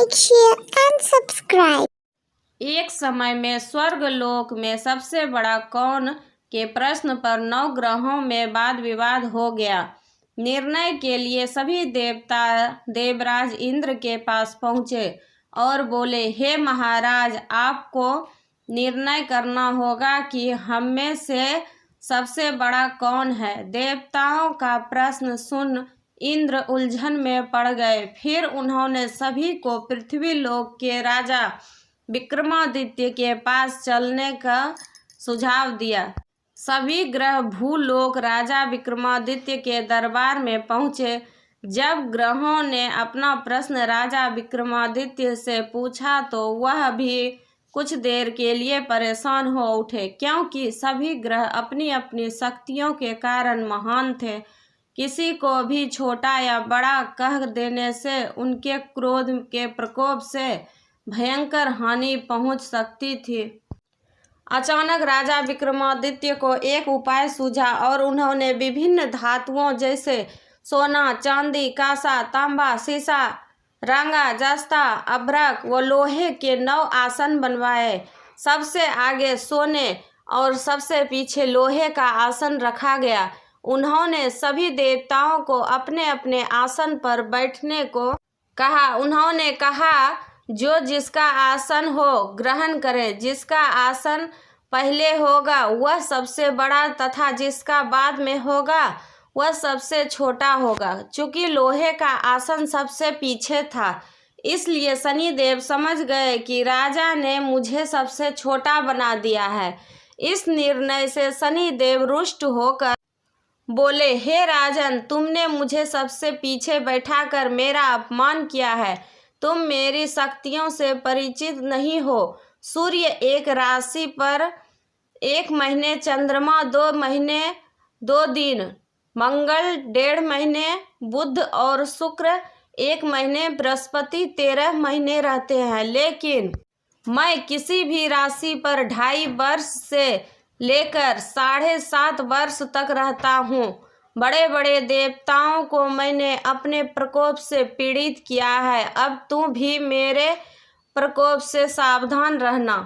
Like share and subscribe. एक समय में स्वर्गलोक में सबसे बड़ा कौन के प्रश्न पर 9 ग्रहों में वाद विवाद हो गया। निर्णय के लिए सभी देवता देवराज इंद्र के पास पहुँचे और बोले, हे महाराज, आपको निर्णय करना होगा कि हम में से सबसे बड़ा कौन है। देवताओं का प्रश्न सुन इंद्र उलझन में पड़ गए। फिर उन्होंने सभी को पृथ्वी लोक के राजा विक्रमादित्य के पास चलने का सुझाव दिया। सभी ग्रह भूलोक राजा विक्रमादित्य के दरबार में पहुँचे। जब ग्रहों ने अपना प्रश्न राजा विक्रमादित्य से पूछा तो वह भी कुछ देर के लिए परेशान हो उठे, क्योंकि सभी ग्रह अपनी अपनी शक्तियों के कारण महान थे। किसी को भी छोटा या बड़ा कह देने से उनके क्रोध के प्रकोप से भयंकर हानि पहुंच सकती थी। अचानक राजा विक्रमादित्य को एक उपाय सूझा और उन्होंने विभिन्न धातुओं जैसे सोना, चांदी, कांसा, तांबा, सीसा, रंगा, जस्ता, अभ्रक व लोहे के 9 आसन बनवाए। सबसे आगे सोने और सबसे पीछे लोहे का आसन रखा गया। उन्होंने सभी देवताओं को अपने अपने आसन पर बैठने को कहा। उन्होंने कहा, जो जिसका आसन हो ग्रहण करे। जिसका आसन पहले होगा वह सबसे बड़ा तथा जिसका बाद में होगा वह सबसे छोटा होगा। चूंकि लोहे का आसन सबसे पीछे था, इसलिए शनिदेव समझ गए कि राजा ने मुझे सबसे छोटा बना दिया है। इस निर्णय से शनिदेव रुष्ट होकर बोले, हे राजन, तुमने मुझे सबसे पीछे बैठाकर मेरा अपमान किया है। तुम मेरी शक्तियों से परिचित नहीं हो। सूर्य एक राशि पर 1 महीने, चंद्रमा 2 महीने 2 दिन, मंगल 1.5 महीने, बुध और शुक्र 1 महीने, बृहस्पति 13 महीने रहते हैं। लेकिन मैं किसी भी राशि पर 2.5 वर्ष से लेकर 7.5 वर्ष तक रहता हूँ। बड़े बड़े देवताओं को मैंने अपने प्रकोप से पीड़ित किया है। अब तू भी मेरे प्रकोप से सावधान रहना।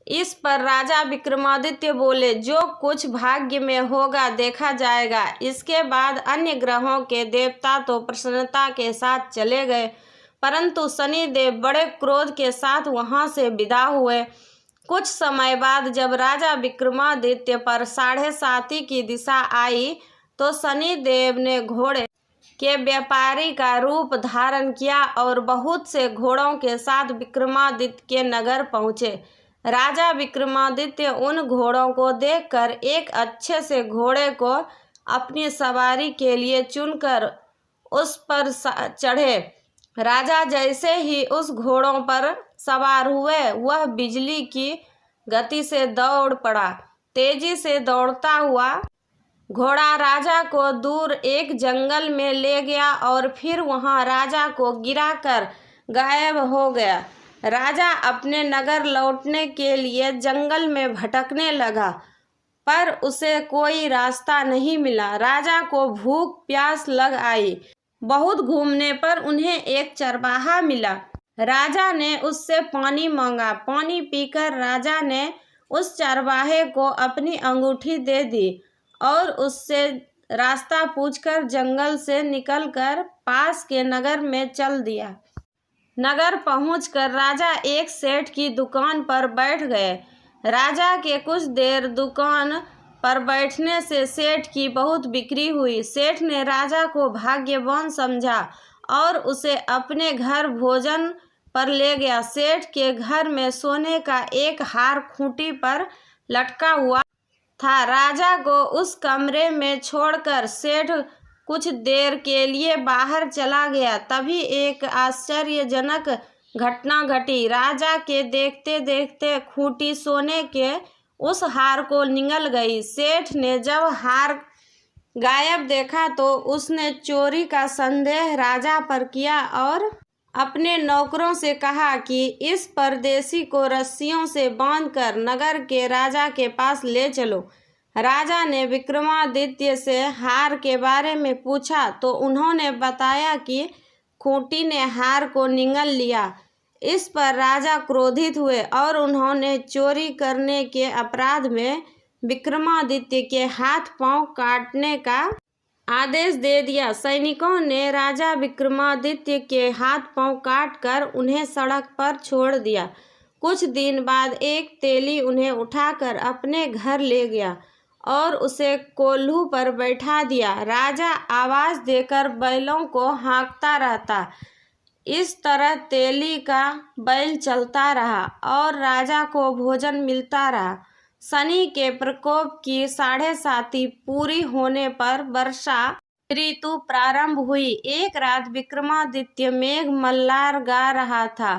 इस पर राजा विक्रमादित्य बोले, जो कुछ भाग्य में होगा देखा जाएगा। इसके बाद अन्य ग्रहों के देवता तो प्रसन्नता के साथ चले गए, परंतु शनिदेव बड़े क्रोध के साथ वहां से विदा हुए। कुछ समय बाद जब राजा विक्रमादित्य पर 7.5 की दिशा आई तो शनिदेव ने घोड़े के व्यापारी का रूप धारण किया और बहुत से घोड़ों के साथ विक्रमादित्य के नगर पहुँचे। राजा विक्रमादित्य उन घोड़ों को देखकर एक अच्छे से घोड़े को अपनी सवारी के लिए चुनकर उस पर चढ़े। राजा जैसे ही उस घोड़ों पर सवार हुए, वह बिजली की गति से दौड़ पड़ा। तेजी से दौड़ता हुआ घोड़ा राजा को दूर एक जंगल में ले गया और फिर वहां राजा को गिराकर गायब हो गया। राजा अपने नगर लौटने के लिए जंगल में भटकने लगा, पर उसे कोई रास्ता नहीं मिला। राजा को भूख प्यास लग आई। बहुत घूमने पर उन्हें एक चरवाहा मिला। राजा ने उससे पानी मांगा। पानी पीकर राजा ने उस चरवाहे को अपनी अंगूठी दे दी और उससे रास्ता पूछकर जंगल से निकलकर पास के नगर में चल दिया। नगर पहुंचकर राजा एक सेठ की दुकान पर बैठ गए। राजा के कुछ देर दुकान पर बैठने से सेठ की बहुत बिक्री हुई। सेठ ने राजा को भाग्यवान समझा और उसे अपने घर भोजन पर ले गया। सेठ के घर में सोने का एक हार खूंटी पर लटका हुआ था। राजा को उस कमरे में छोड़कर सेठ कुछ देर के लिए बाहर चला गया। तभी एक आश्चर्यजनक घटना घटी। राजा के देखते देखते खूंटी सोने के उस हार को निगल गई। सेठ ने जब हार गायब देखा तो उसने चोरी का संदेह राजा पर किया और अपने नौकरों से कहा कि इस परदेशी को रस्सियों से बांधकर नगर के राजा के पास ले चलो। राजा ने विक्रमादित्य से हार के बारे में पूछा तो उन्होंने बताया कि खूंटी ने हार को निगल लिया। इस पर राजा क्रोधित हुए और उन्होंने चोरी करने के अपराध में विक्रमादित्य के हाथ पांव काटने का आदेश दे दिया। सैनिकों ने राजा विक्रमादित्य के हाथ पांव काटकर उन्हें सड़क पर छोड़ दिया। कुछ दिन बाद एक तेली उन्हें उठाकर अपने घर ले गया और उसे कोल्हू पर बैठा दिया। राजा आवाज देकर बैलों को हाँकता रहता। इस तरह तेली का बैल चलता रहा और राजा को भोजन मिलता रहा। शनि के प्रकोप की 7.5 पूरी होने पर वर्षा ऋतु प्रारंभ हुई। एक रात विक्रमादित्य मेघ मल्हार गा रहा था।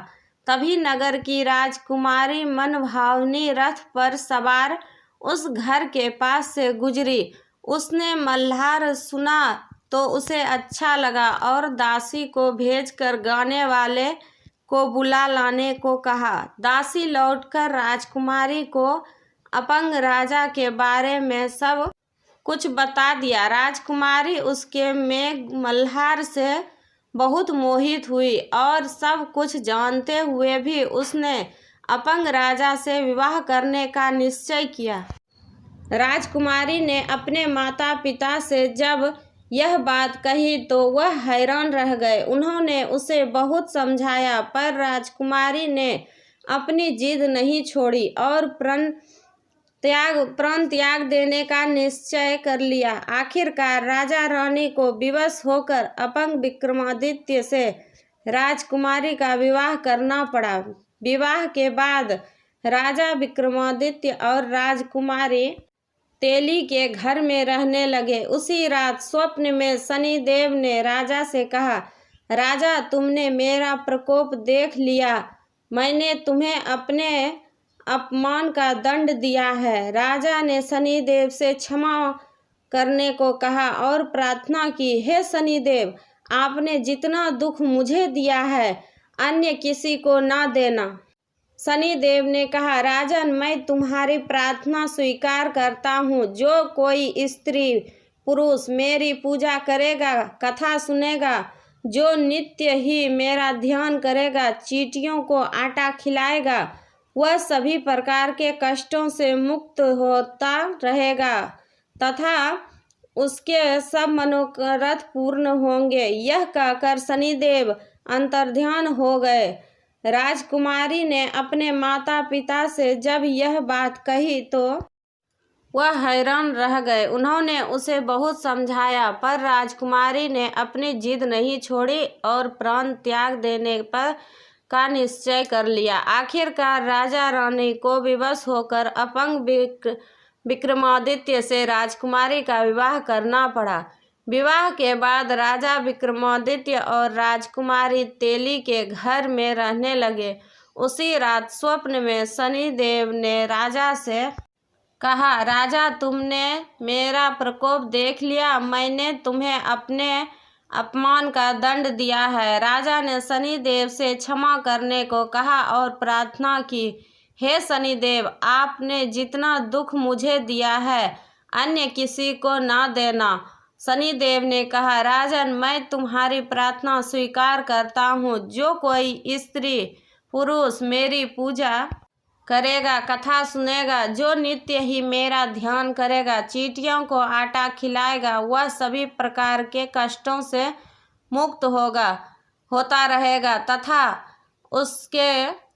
तभी नगर की राजकुमारी मनभावनी रथ पर सवार उस घर के पास से गुजरी। उसने मल्हार सुना तो उसे अच्छा लगा और दासी को भेजकर गाने वाले को बुला लाने को कहा। दासी लौटकर राजकुमारी को अपंग राजा के बारे में सब कुछ बता दिया। राजकुमारी उसके मेघ मल्हार से बहुत मोहित हुई और सब कुछ जानते हुए भी उसने अपंग राजा से विवाह करने का निश्चय किया। राजकुमारी ने अपने माता पिता से जब यह बात कही तो वह हैरान रह गए। उन्होंने उसे बहुत समझाया पर राजकुमारी ने अपनी जिद नहीं छोड़ी और प्राण त्याग देने का निश्चय कर लिया। आखिरकार राजा रानी को विवश होकर अपंग विक्रमादित्य से राजकुमारी का विवाह करना पड़ा। विवाह के बाद राजा विक्रमादित्य और राजकुमारी तेली के घर में रहने लगे। उसी रात स्वप्न में शनिदेव ने राजा से कहा, राजा तुमने मेरा प्रकोप देख लिया। मैंने तुम्हें अपने अपमान का दंड दिया है। राजा ने शनिदेव से क्षमा करने को कहा और प्रार्थना की, हे शनिदेव आपने जितना दुख मुझे दिया है अन्य किसी को ना देना। शनिदेव ने कहा, राजन मैं तुम्हारी प्रार्थना स्वीकार करता हूँ। जो कोई स्त्री पुरुष मेरी पूजा करेगा, कथा सुनेगा, जो नित्य ही मेरा ध्यान करेगा, चींटियों को आटा खिलाएगा, वह सभी प्रकार के कष्टों से मुक्त होता रहेगा तथा उसके सब मनोरथ पूर्ण होंगे। यह कहकर शनिदेव अंतर्ध्यान हो गए। राजकुमारी ने अपने माता पिता से जब यह बात कही तो वह हैरान रह गए। उन्होंने उसे बहुत समझाया पर राजकुमारी ने अपनी जिद नहीं छोड़ी और प्राण त्याग देने पर का निश्चय कर लिया। आखिरकार राजा रानी को विवश होकर अपंग विक्रमादित्य से राजकुमारी का विवाह करना पड़ा। विवाह के बाद राजा विक्रमादित्य और राजकुमारी तेली के घर में रहने लगे। उसी रात स्वप्न में शनिदेव ने राजा से कहा, राजा तुमने मेरा प्रकोप देख लिया। मैंने तुम्हें अपने अपमान का दंड दिया है। राजा ने शनिदेव से क्षमा करने को कहा और प्रार्थना की, हे शनिदेव आपने जितना दुख मुझे दिया है अन्य किसी को ना देना। शनिदेव ने कहा, राजन मैं तुम्हारी प्रार्थना स्वीकार करता हूँ। जो कोई स्त्री पुरुष मेरी पूजा करेगा, कथा सुनेगा, जो नित्य ही मेरा ध्यान करेगा, चींटियों को आटा खिलाएगा, वह सभी प्रकार के कष्टों से मुक्त होता रहेगा तथा उसके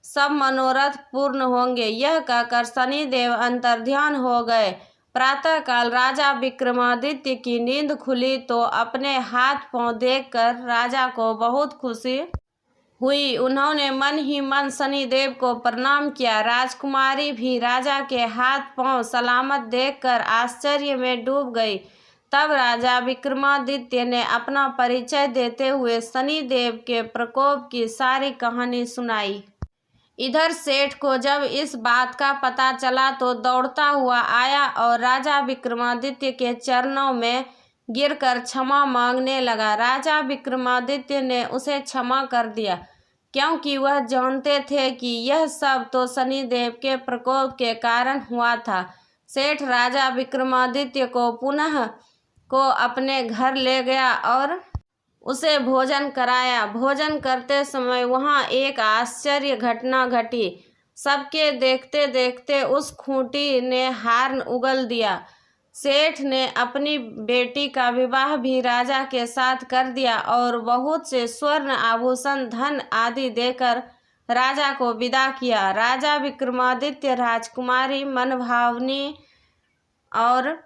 सब मनोरथ पूर्ण होंगे। यह कहकर शनिदेव अंतर्ध्यान हो गए। प्रातःकाल राजा विक्रमादित्य की नींद खुली तो अपने हाथ पांव देखकर राजा को बहुत खुशी हुई। उन्होंने मन ही मन शनिदेव को प्रणाम किया। राजकुमारी भी राजा के हाथ पांव सलामत देखकर आश्चर्य में डूब गई। तब राजा विक्रमादित्य ने अपना परिचय देते हुए शनिदेव के प्रकोप की सारी कहानी सुनाई। इधर सेठ को जब इस बात का पता चला तो दौड़ता हुआ आया और राजा विक्रमादित्य के चरणों में गिरकर क्षमा मांगने लगा। राजा विक्रमादित्य ने उसे क्षमा कर दिया क्योंकि वह जानते थे कि यह सब तो शनिदेव के प्रकोप के कारण हुआ था। सेठ राजा विक्रमादित्य को पुनः अपने घर ले गया और उसे भोजन कराया। भोजन करते समय वहाँ एक आश्चर्य घटना घटी। सबके देखते देखते उस खूंटी ने हार उगल दिया। सेठ ने अपनी बेटी का विवाह भी राजा के साथ कर दिया और बहुत से स्वर्ण आभूषण, धन आदि देकर राजा को विदा किया। राजा विक्रमादित्य राजकुमारी मनभावनी और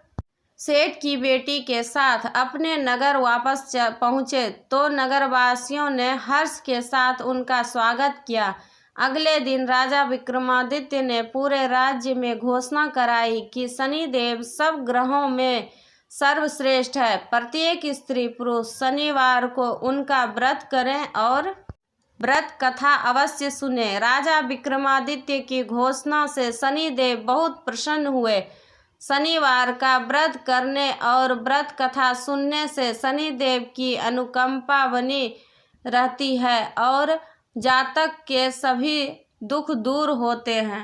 सेठ की बेटी के साथ अपने नगर वापस पहुँचे तो नगरवासियों ने हर्ष के साथ उनका स्वागत किया। अगले दिन राजा विक्रमादित्य ने पूरे राज्य में घोषणा कराई कि शनिदेव सब ग्रहों में सर्वश्रेष्ठ है। प्रत्येक स्त्री पुरुष शनिवार को उनका व्रत करें और व्रत कथा अवश्य सुने। राजा विक्रमादित्य की घोषणा से शनिदेव बहुत प्रसन्न हुए। शनिवार का व्रत करने और व्रत कथा सुनने से शनिदेव की अनुकंपा बनी रहती है और जातक के सभी दुख दूर होते हैं।